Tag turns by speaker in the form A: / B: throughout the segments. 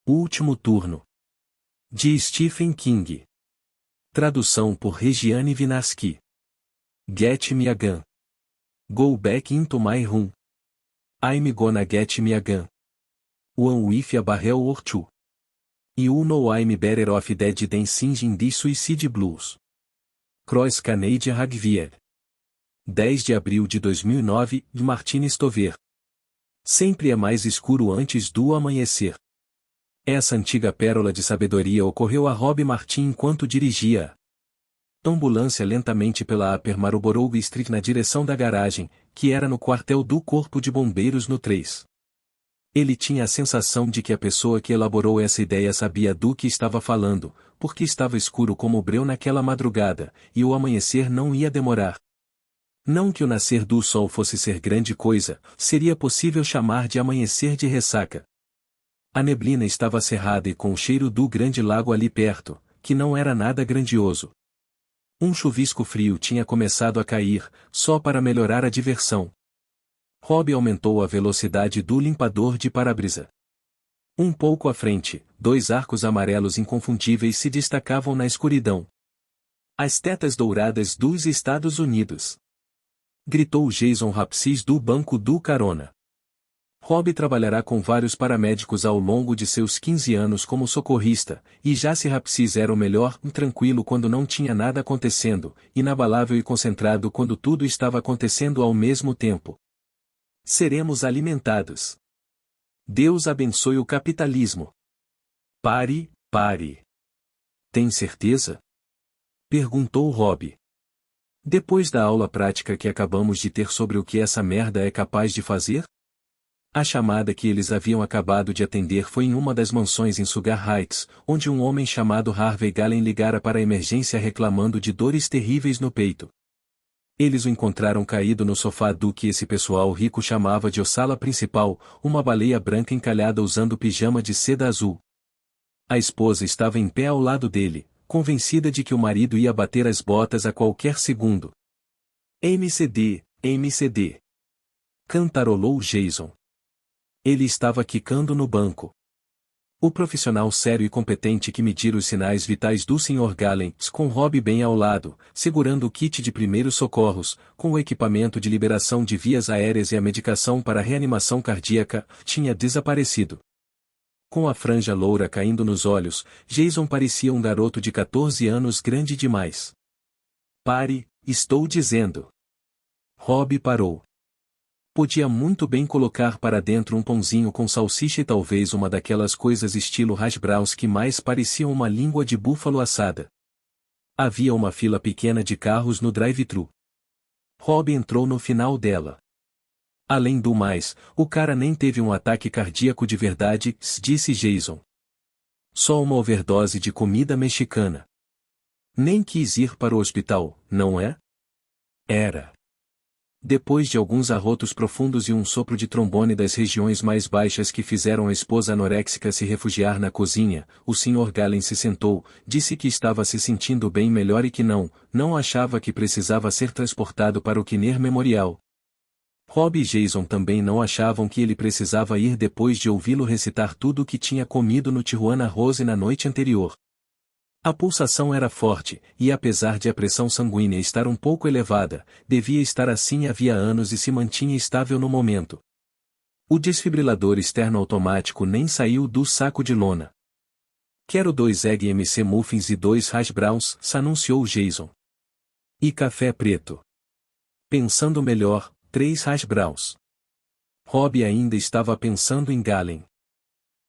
A: O Último Turno. De Stephen King. Tradução por Regiane Winarsky. Get Me Again. Go back into my room. I'm gonna get me again. One with a barrel or two. You know I'm better off dead than singing these suicide blues. Cross Canadian Ragvier. 10 de abril de 2009, de Martine Stover. Sempre é mais escuro antes do amanhecer. Essa antiga pérola de sabedoria ocorreu a Rob Martin enquanto dirigia a ambulância lentamente pela Upper Marlborough Street na direção da garagem, que era no quartel do Corpo de Bombeiros no 3. Ele tinha a sensação de que a pessoa que elaborou essa ideia sabia do que estava falando, porque estava escuro como breu naquela madrugada, e o amanhecer não ia demorar. Não que o nascer do sol fosse ser grande coisa, seria possível chamar de amanhecer de ressaca. A neblina estava cerrada e com o cheiro do grande lago ali perto, que não era nada grandioso. Um chuvisco frio tinha começado a cair, só para melhorar a diversão. Rob aumentou a velocidade do limpador de para-brisa. Um pouco à frente, 2 arcos amarelos inconfundíveis se destacavam na escuridão. As tetas douradas dos Estados Unidos. Gritou Jason Rapsis do banco do carona. Rob trabalhará com vários paramédicos ao longo de seus 15 anos como socorrista, e já se Rapsis era o melhor, tranquilo quando não tinha nada acontecendo, inabalável e concentrado quando tudo estava acontecendo ao mesmo tempo. Seremos alimentados. Deus abençoe o capitalismo. Pare, pare. Tem certeza? Perguntou Rob. Depois da aula prática que acabamos de ter sobre o que essa merda é capaz de fazer? A chamada que eles haviam acabado de atender foi em uma das mansões em Sugar Heights, onde um homem chamado Harvey Gallen ligara para a emergência reclamando de dores terríveis no peito. Eles o encontraram caído no sofá do que esse pessoal rico chamava de sala principal, uma baleia branca encalhada usando pijama de seda azul. A esposa estava em pé ao lado dele, convencida de que o marido ia bater as botas a qualquer segundo. MCD, MCD. Cantarolou Jason. Ele estava quicando no banco. O profissional sério e competente que medira os sinais vitais do Sr. Gallen, com Rob bem ao lado, segurando o kit de primeiros socorros, com o equipamento de liberação de vias aéreas e a medicação para reanimação cardíaca, tinha desaparecido. Com a franja loura caindo nos olhos, Jason parecia um garoto de 14 anos grande demais. Pare, estou dizendo. Rob parou. Podia muito bem colocar para dentro um pãozinho com salsicha e talvez uma daquelas coisas estilo hash browns que mais pareciam uma língua de búfalo assada. Havia uma fila pequena de carros no drive-thru. Rob entrou no final dela. Além do mais, o cara nem teve um ataque cardíaco de verdade, disse Jason. Só uma overdose de comida mexicana. Nem quis ir para o hospital, não é? Era. Depois de alguns arrotos profundos e um sopro de trombone das regiões mais baixas que fizeram a esposa anoréxica se refugiar na cozinha, o Sr. Gallen se sentou, disse que estava se sentindo bem melhor e que não achava que precisava ser transportado para o Kinnear Memorial. Rob e Jason também não achavam que ele precisava ir depois de ouvi-lo recitar tudo o que tinha comido no Tijuana Rose na noite anterior. A pulsação era forte, e apesar de a pressão sanguínea estar um pouco elevada, devia estar assim havia anos e se mantinha estável no momento. O desfibrilador externo automático nem saiu do saco de lona. Quero 2 Egg MC Muffins e 2 Hash Browns, anunciou Jason. E café preto. Pensando melhor, 3 Hash Browns. Rob ainda estava pensando em Gallen.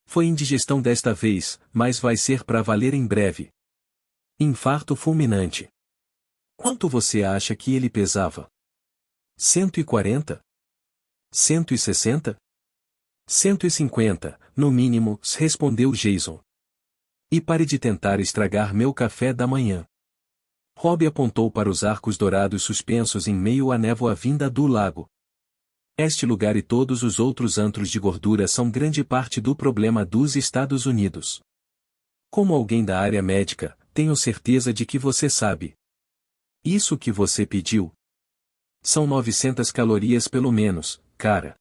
A: Foi indigestão desta vez, mas vai ser para valer em breve. Infarto fulminante. Quanto você acha que ele pesava? 140? 160? 150, no mínimo, respondeu Jason. E pare de tentar estragar meu café da manhã. Rob apontou para os arcos dourados suspensos em meio à névoa vinda do lago. Este lugar e todos os outros antros de gordura são grande parte do problema dos Estados Unidos. Como alguém da área médica, tenho certeza de que você sabe. Isso que você pediu? São 900 calorias pelo menos, cara.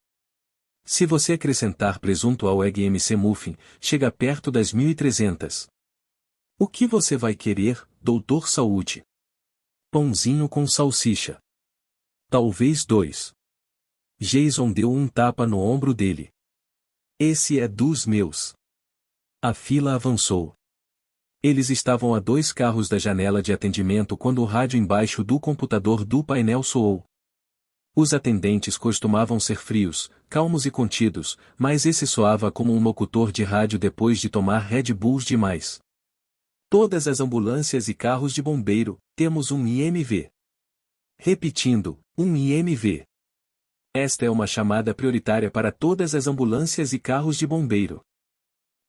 A: Se você acrescentar presunto ao Egg MC Muffin, chega perto das 1.300. O que você vai querer, Doutor Saúde? Pãozinho com salsicha. Talvez 2. Jason deu um tapa no ombro dele. Esse é dos meus. A fila avançou. Eles estavam a 2 carros da janela de atendimento quando o rádio embaixo do computador do painel soou. Os atendentes costumavam ser frios, calmos e contidos, mas esse soava como um locutor de rádio depois de tomar Red Bulls demais. Todas as ambulâncias e carros de bombeiro, temos um IMV. Repetindo, um IMV. Esta é uma chamada prioritária para todas as ambulâncias e carros de bombeiro.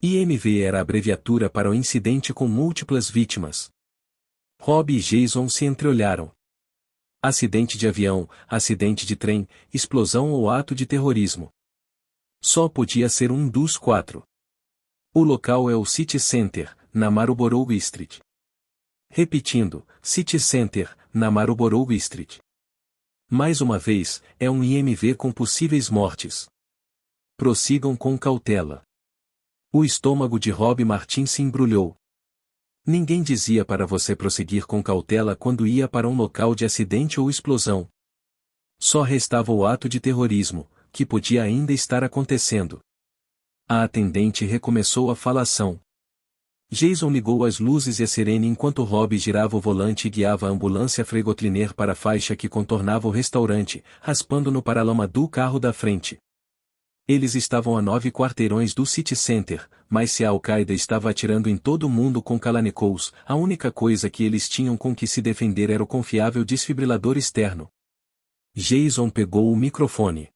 A: IMV era a abreviatura para o incidente com múltiplas vítimas. Rob e Jason se entreolharam. Acidente de avião, acidente de trem, explosão ou ato de terrorismo. Só podia ser um dos 4. O local é o City Center, na Marlborough Street. Repetindo, City Center, na Marlborough Street. Mais uma vez, é um IMV com possíveis mortes. Prossigam com cautela. O estômago de Rob Martin se embrulhou. Ninguém dizia para você prosseguir com cautela quando ia para um local de acidente ou explosão. Só restava o ato de terrorismo, que podia ainda estar acontecendo. A atendente recomeçou a falação. Jason ligou as luzes e a sirene enquanto Rob girava o volante e guiava a ambulância Fregotliner para a faixa que contornava o restaurante, raspando no paralama do carro da frente. Eles estavam a 9 quarteirões do City Center, mas se a Al-Qaeda estava atirando em todo mundo com Kalashnikovs, a única coisa que eles tinham com que se defender era o confiável desfibrilador externo. Jason pegou o microfone.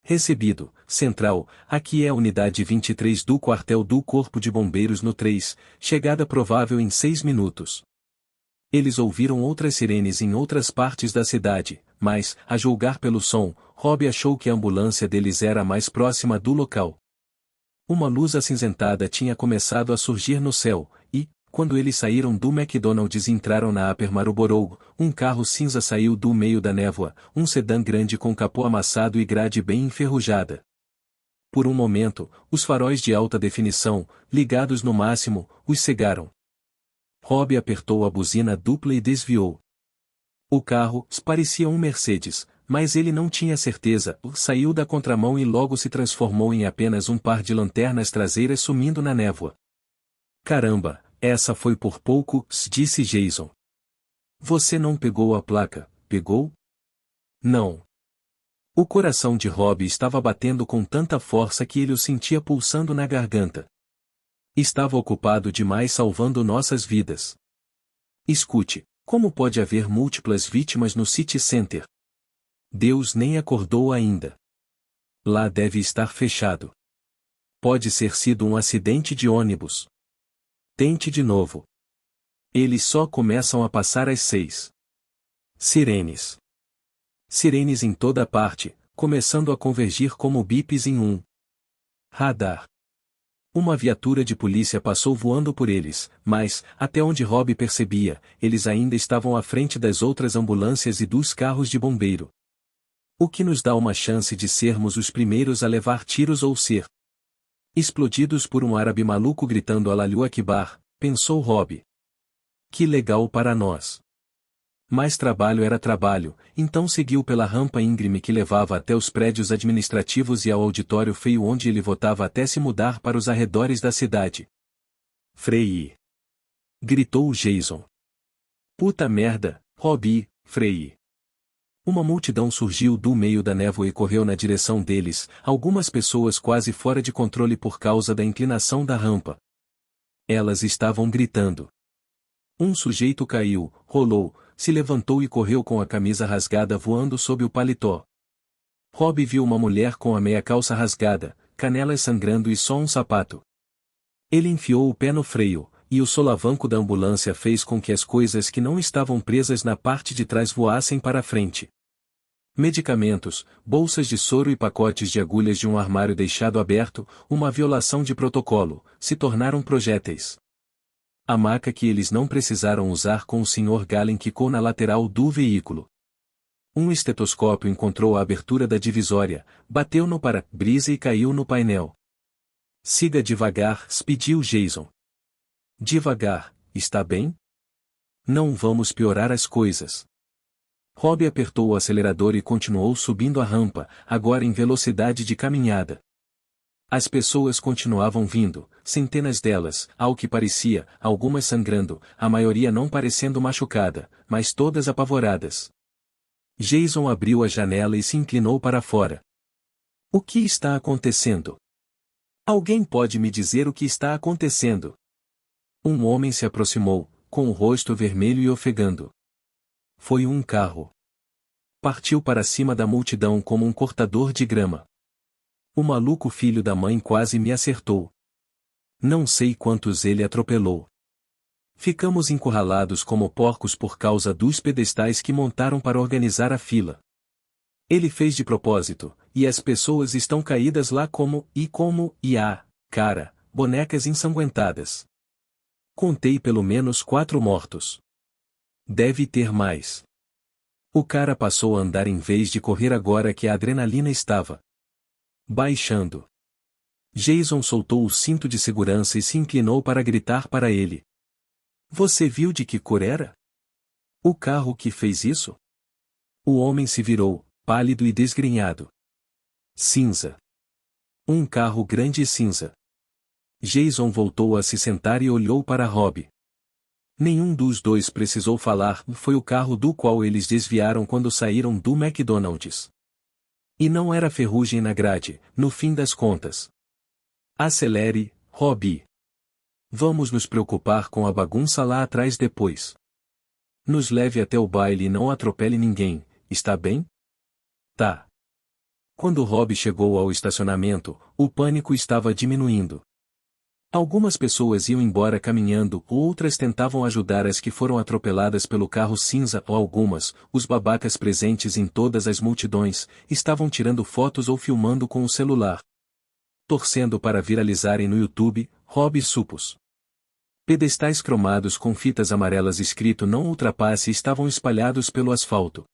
A: Recebido, Central, aqui é a unidade 23 do quartel do Corpo de Bombeiros no 3, chegada provável em 6 minutos. Eles ouviram outras sirenes em outras partes da cidade, mas, a julgar pelo som, Rob achou que a ambulância deles era a mais próxima do local. Uma luz acinzentada tinha começado a surgir no céu, e, quando eles saíram do McDonald's e entraram na Upper Marlborough, um carro cinza saiu do meio da névoa, um sedã grande com capô amassado e grade bem enferrujada. Por um momento, os faróis de alta definição, ligados no máximo, os cegaram. Rob apertou a buzina dupla e desviou. O carro parecia um Mercedes, mas ele não tinha certeza. Saiu da contramão e logo se transformou em apenas um par de lanternas traseiras sumindo na névoa. Caramba, essa foi por pouco, disse Jason. Você não pegou a placa, pegou? Não. O coração de Rob estava batendo com tanta força que ele o sentia pulsando na garganta. Estava ocupado demais salvando nossas vidas. Escute, como pode haver múltiplas vítimas no City Center? Deus nem acordou ainda. Lá deve estar fechado. Pode ser sido um acidente de ônibus. Tente de novo. Eles só começam a passar às 6. Sirenes. Sirenes em toda parte, começando a convergir como bips em um radar. Uma viatura de polícia passou voando por eles, mas, até onde Rob percebia, eles ainda estavam à frente das outras ambulâncias e dos carros de bombeiro. O que nos dá uma chance de sermos os primeiros a levar tiros ou ser explodidos por um árabe maluco gritando Allahu Akbar, pensou Rob. Que legal para nós. Mas trabalho era trabalho, então seguiu pela rampa íngreme que levava até os prédios administrativos e ao auditório feio onde ele votava até se mudar para os arredores da cidade. Frei! Gritou Jason. Puta merda, Robbie, Frei! Uma multidão surgiu do meio da névoa e correu na direção deles, algumas pessoas quase fora de controle por causa da inclinação da rampa. Elas estavam gritando. Um sujeito caiu, rolou, se levantou e correu com a camisa rasgada voando sob o paletó. Rob viu uma mulher com a meia calça rasgada, canelas sangrando e só um sapato. Ele enfiou o pé no freio, e o solavanco da ambulância fez com que as coisas que não estavam presas na parte de trás voassem para a frente. Medicamentos, bolsas de soro e pacotes de agulhas de um armário deixado aberto, uma violação de protocolo, se tornaram projéteis. A maca que eles não precisaram usar com o Sr. Galen quicou na lateral do veículo. Um estetoscópio encontrou a abertura da divisória, bateu no para-brisa e caiu no painel. Siga devagar, pediu Jason. Devagar, está bem? Não vamos piorar as coisas. Rob apertou o acelerador e continuou subindo a rampa, agora em velocidade de caminhada. As pessoas continuavam vindo, centenas delas, ao que parecia, algumas sangrando, a maioria não parecendo machucada, mas todas apavoradas. Jason abriu a janela e se inclinou para fora. O que está acontecendo? Alguém pode me dizer o que está acontecendo? Um homem se aproximou, com o rosto vermelho e ofegando. Foi um carro. Partiu para cima da multidão como um cortador de grama. O maluco filho da mãe quase me acertou. Não sei quantos ele atropelou. Ficamos encurralados como porcos por causa dos pedestais que montaram para organizar a fila. Ele fez de propósito, e as pessoas estão caídas lá cara, bonecas ensanguentadas. Contei pelo menos 4 mortos. Deve ter mais. O cara passou a andar em vez de correr agora que a adrenalina estava baixando. Jason soltou o cinto de segurança e se inclinou para gritar para ele. Você viu de que cor era? O carro que fez isso? O homem se virou, pálido e desgrenhado. Cinza. Um carro grande e cinza. Jason voltou a se sentar e olhou para Rob. Nenhum dos dois precisou falar, foi o carro do qual eles desviaram quando saíram do McDonald's. E não era ferrugem na grade, no fim das contas. Acelere, Rob. Vamos nos preocupar com a bagunça lá atrás depois. Nos leve até o baile e não atropele ninguém, está bem? Tá. Quando Rob chegou ao estacionamento, o pânico estava diminuindo. Algumas pessoas iam embora caminhando, outras tentavam ajudar as que foram atropeladas pelo carro cinza ou algumas, os babacas presentes em todas as multidões, estavam tirando fotos ou filmando com o celular. Torcendo para viralizarem no YouTube, Rob supus. Pedestais cromados com fitas amarelas escrito "Não ultrapasse" estavam espalhados pelo asfalto.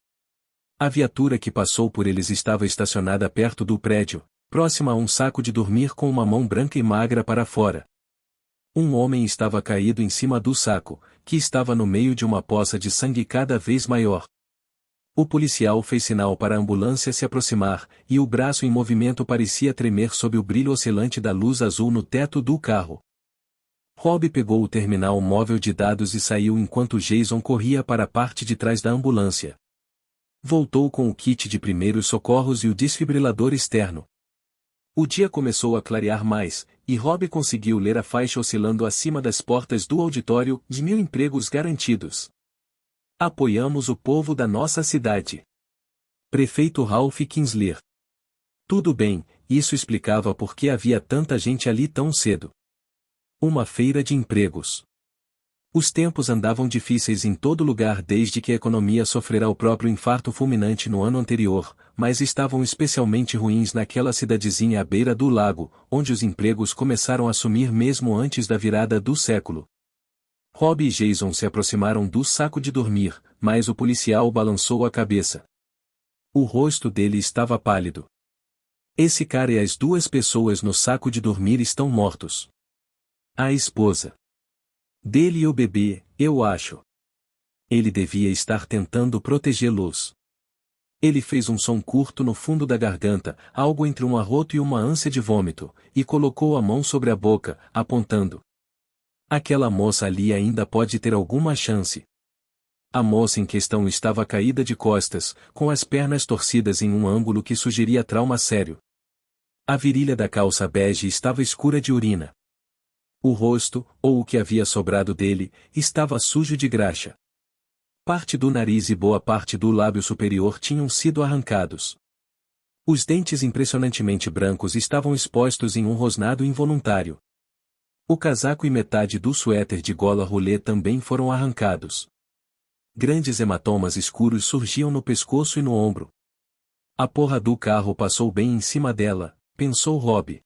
A: A viatura que passou por eles estava estacionada perto do prédio, próxima a um saco de dormir com uma mão branca e magra para fora. Um homem estava caído em cima do saco, que estava no meio de uma poça de sangue cada vez maior. O policial fez sinal para a ambulância se aproximar, e o braço em movimento parecia tremer sob o brilho oscilante da luz azul no teto do carro. Rob pegou o terminal móvel de dados e saiu enquanto Jason corria para a parte de trás da ambulância. Voltou com o kit de primeiros socorros e o desfibrilador externo. O dia começou a clarear mais, e Rob conseguiu ler a faixa oscilando acima das portas do auditório de 1000 empregos garantidos. Apoiamos o povo da nossa cidade. Prefeito Ralph Kinsler. Tudo bem, isso explicava por que havia tanta gente ali tão cedo. Uma feira de empregos. Os tempos andavam difíceis em todo lugar desde que a economia sofrera o próprio infarto fulminante no ano anterior, mas estavam especialmente ruins naquela cidadezinha à beira do lago, onde os empregos começaram a sumir mesmo antes da virada do século. Rob e Jason se aproximaram do saco de dormir, mas o policial balançou a cabeça. O rosto dele estava pálido. Esse cara e as 2 pessoas no saco de dormir estão mortos. A esposa dele e o bebê, eu acho. Ele devia estar tentando protegê-los. Ele fez um som curto no fundo da garganta, algo entre um arroto e uma ânsia de vômito, e colocou a mão sobre a boca, apontando. Aquela moça ali ainda pode ter alguma chance. A moça em questão estava caída de costas, com as pernas torcidas em um ângulo que sugeria trauma sério. A virilha da calça bege estava escura de urina. O rosto, ou o que havia sobrado dele, estava sujo de graxa. Parte do nariz e boa parte do lábio superior tinham sido arrancados. Os dentes impressionantemente brancos estavam expostos em um rosnado involuntário. O casaco e metade do suéter de gola rolê também foram arrancados. Grandes hematomas escuros surgiam no pescoço e no ombro. A porra do carro passou bem em cima dela, pensou Rob.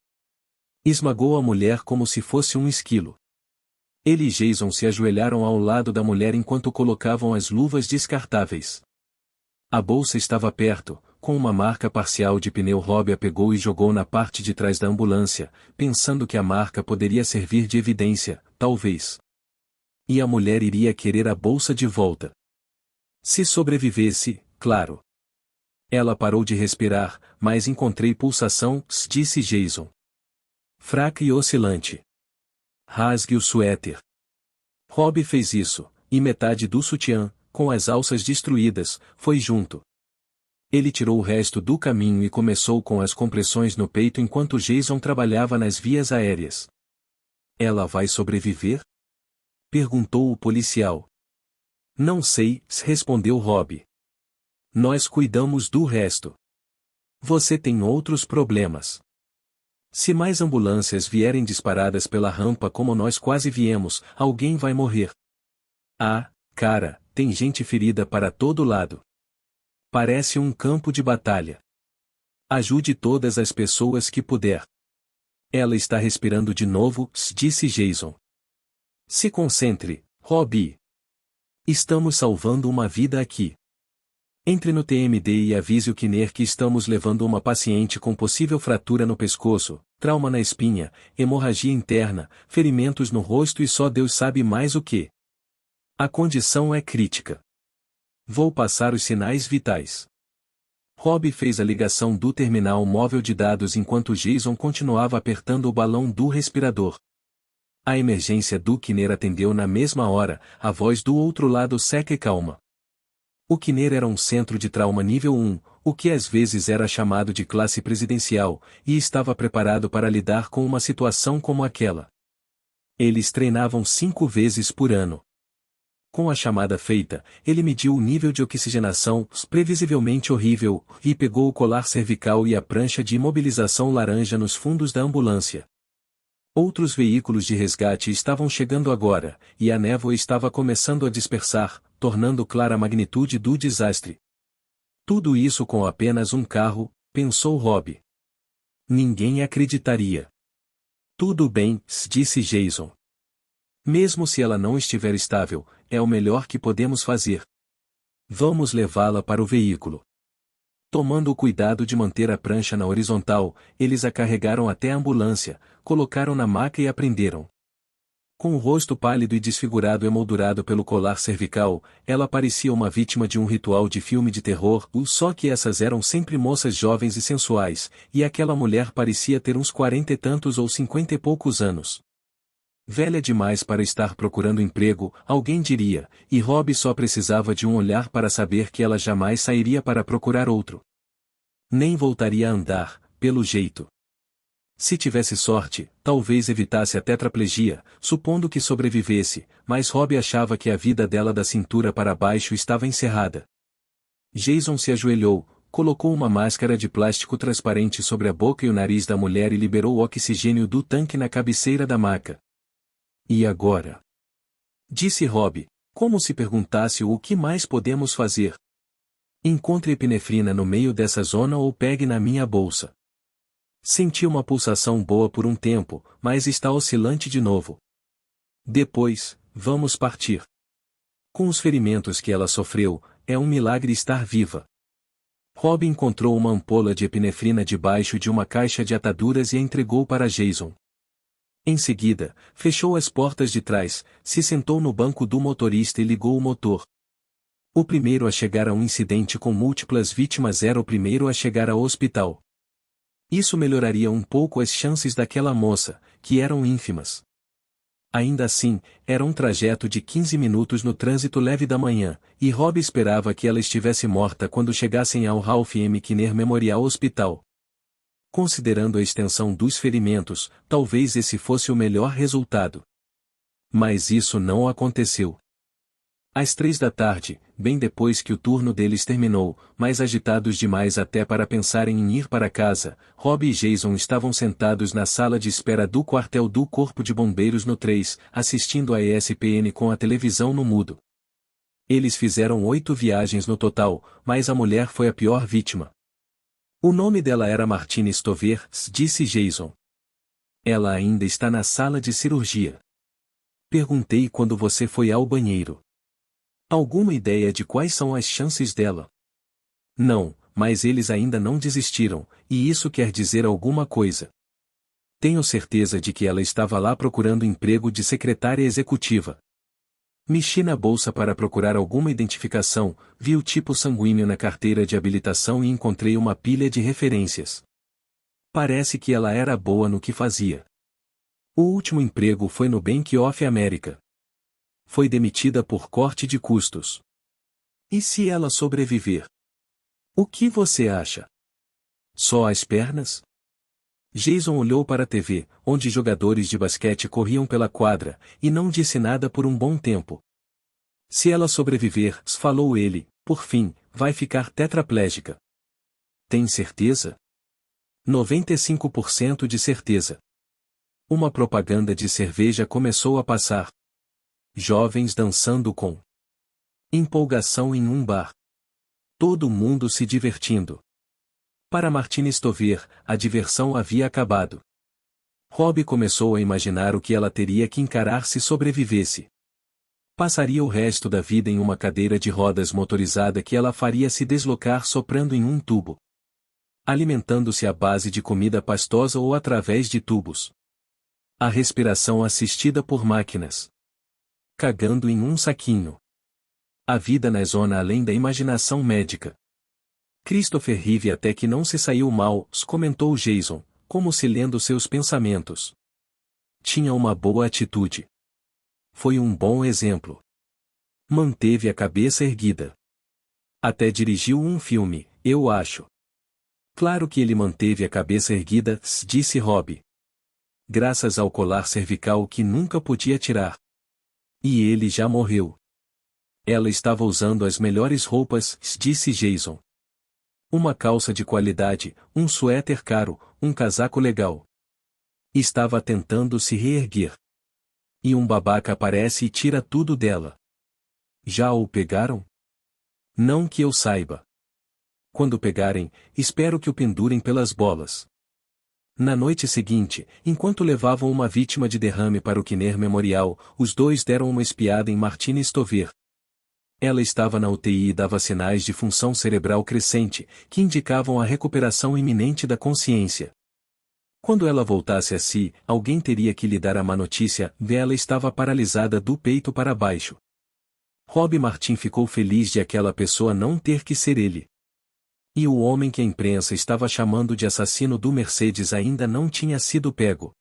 A: Esmagou a mulher como se fosse um esquilo. Ele e Jason se ajoelharam ao lado da mulher enquanto colocavam as luvas descartáveis. A bolsa estava perto, com uma marca parcial de pneu. Rob a pegou e jogou na parte de trás da ambulância, pensando que a marca poderia servir de evidência, talvez. E a mulher iria querer a bolsa de volta. Se sobrevivesse, claro. Ela parou de respirar, mas encontrei pulsação, disse Jason. Fraca e oscilante. Rasgue o suéter. Rob fez isso, e metade do sutiã, com as alças destruídas, foi junto. Ele tirou o resto do caminho e começou com as compressões no peito enquanto Jason trabalhava nas vias aéreas. Ela vai sobreviver? Perguntou o policial. Não sei, respondeu Rob. Nós cuidamos do resto. Você tem outros problemas. Se mais ambulâncias vierem disparadas pela rampa como nós quase viemos, alguém vai morrer. Ah, cara, tem gente ferida para todo lado. Parece um campo de batalha. Ajude todas as pessoas que puder. Ela está respirando de novo, disse Jason. Se concentre, Robbie. Estamos salvando uma vida aqui. Entre no TMD e avise o Kinner que estamos levando uma paciente com possível fratura no pescoço, trauma na espinha, hemorragia interna, ferimentos no rosto e só Deus sabe mais o que. A condição é crítica. Vou passar os sinais vitais. Rob fez a ligação do terminal móvel de dados enquanto Jason continuava apertando o balão do respirador. A emergência do Kinner atendeu na mesma hora, a voz do outro lado seca e calma. O Kinner era um centro de trauma nível 1, o que às vezes era chamado de classe presidencial, e estava preparado para lidar com uma situação como aquela. Eles treinavam 5 vezes por ano. Com a chamada feita, ele mediu o nível de oxigenação, previsivelmente horrível, e pegou o colar cervical e a prancha de imobilização laranja nos fundos da ambulância. Outros veículos de resgate estavam chegando agora, e a névoa estava começando a dispersar, tornando clara a magnitude do desastre. Tudo isso com apenas um carro, pensou Rob. Ninguém acreditaria. Tudo bem, disse Jason. Mesmo se ela não estiver estável, é o melhor que podemos fazer. Vamos levá-la para o veículo. Tomando o cuidado de manter a prancha na horizontal, eles a carregaram até a ambulância, colocaram na maca e a prenderam. Com o rosto pálido e desfigurado emoldurado pelo colar cervical, ela parecia uma vítima de um ritual de filme de terror, só que essas eram sempre moças jovens e sensuais, e aquela mulher parecia ter uns 40 e tantos ou 50 e poucos anos. Velha demais para estar procurando emprego, alguém diria, e Rob só precisava de um olhar para saber que ela jamais sairia para procurar outro. Nem voltaria a andar, pelo jeito. Se tivesse sorte, talvez evitasse a tetraplegia, supondo que sobrevivesse, mas Rob achava que a vida dela da cintura para baixo estava encerrada. Jason se ajoelhou, colocou uma máscara de plástico transparente sobre a boca e o nariz da mulher e liberou o oxigênio do tanque na cabeceira da maca. E agora? Disse Rob, como se perguntasse o que mais podemos fazer. Encontre epinefrina no meio dessa zona ou pegue na minha bolsa. Senti uma pulsação boa por um tempo, mas está oscilante de novo. Depois, vamos partir. Com os ferimentos que ela sofreu, é um milagre estar viva. Rob encontrou uma ampola de epinefrina debaixo de uma caixa de ataduras e a entregou para Jason. Em seguida, fechou as portas de trás, se sentou no banco do motorista e ligou o motor. O primeiro a chegar a um incidente com múltiplas vítimas era o primeiro a chegar ao hospital. Isso melhoraria um pouco as chances daquela moça, que eram ínfimas. Ainda assim, era um trajeto de 15 minutos no trânsito leve da manhã, e Rob esperava que ela estivesse morta quando chegassem ao Ralph M. Kinner Memorial Hospital. Considerando a extensão dos ferimentos, talvez esse fosse o melhor resultado. Mas isso não aconteceu. Às 3 da tarde, bem depois que o turno deles terminou, mais agitados demais até para pensarem em ir para casa, Rob e Jason estavam sentados na sala de espera do quartel do Corpo de Bombeiros no 3, assistindo a ESPN com a televisão no mudo. Eles fizeram 8 viagens no total, mas a mulher foi a pior vítima. O nome dela era Martine Stover, disse Jason. Ela ainda está na sala de cirurgia. Perguntei quando você foi ao banheiro. Alguma ideia de quais são as chances dela? Não, mas eles ainda não desistiram, e isso quer dizer alguma coisa. Tenho certeza de que ela estava lá procurando emprego de secretária executiva. Mexi na bolsa para procurar alguma identificação, vi o tipo sanguíneo na carteira de habilitação e encontrei uma pilha de referências. Parece que ela era boa no que fazia. O último emprego foi no Bank of America. Foi demitida por corte de custos. E se ela sobreviver? O que você acha? Só as pernas? Jason olhou para a TV, onde jogadores de basquete corriam pela quadra, e não disse nada por um bom tempo. Se ela sobreviver, falou ele, por fim, vai ficar tetraplégica. Tem certeza? 95% de certeza. Uma propaganda de cerveja começou a passar. Jovens dançando com empolgação em um bar. Todo mundo se divertindo. Para Martina Stover, a diversão havia acabado. Robbie começou a imaginar o que ela teria que encarar se sobrevivesse. Passaria o resto da vida em uma cadeira de rodas motorizada que ela faria se deslocar soprando em um tubo. Alimentando-se à base de comida pastosa ou através de tubos. A respiração assistida por máquinas. Cagando em um saquinho. A vida na zona além da imaginação médica. Christopher Reeve até que não se saiu mal, comentou Jason, como se lendo seus pensamentos. Tinha uma boa atitude. Foi um bom exemplo. Manteve a cabeça erguida. Até dirigiu um filme, eu acho. Claro que ele manteve a cabeça erguida, disse Robbie. Graças ao colar cervical que nunca podia tirar. E ele já morreu. Ela estava usando as melhores roupas, disse Jason. Uma calça de qualidade, um suéter caro, um casaco legal. Estava tentando se reerguer. E um babaca aparece e tira tudo dela. Já o pegaram? Não que eu saiba. Quando pegarem, espero que o pendurem pelas bolas. Na noite seguinte, enquanto levavam uma vítima de derrame para o Kinnear Memorial, os dois deram uma espiada em Martina Stover. Ela estava na UTI e dava sinais de função cerebral crescente, que indicavam a recuperação iminente da consciência. Quando ela voltasse a si, alguém teria que lhe dar a má notícia, ela estava paralisada do peito para baixo. Robbie Martin ficou feliz de aquela pessoa não ter que ser ele. E o homem que a imprensa estava chamando de assassino do Mercedes ainda não tinha sido pego.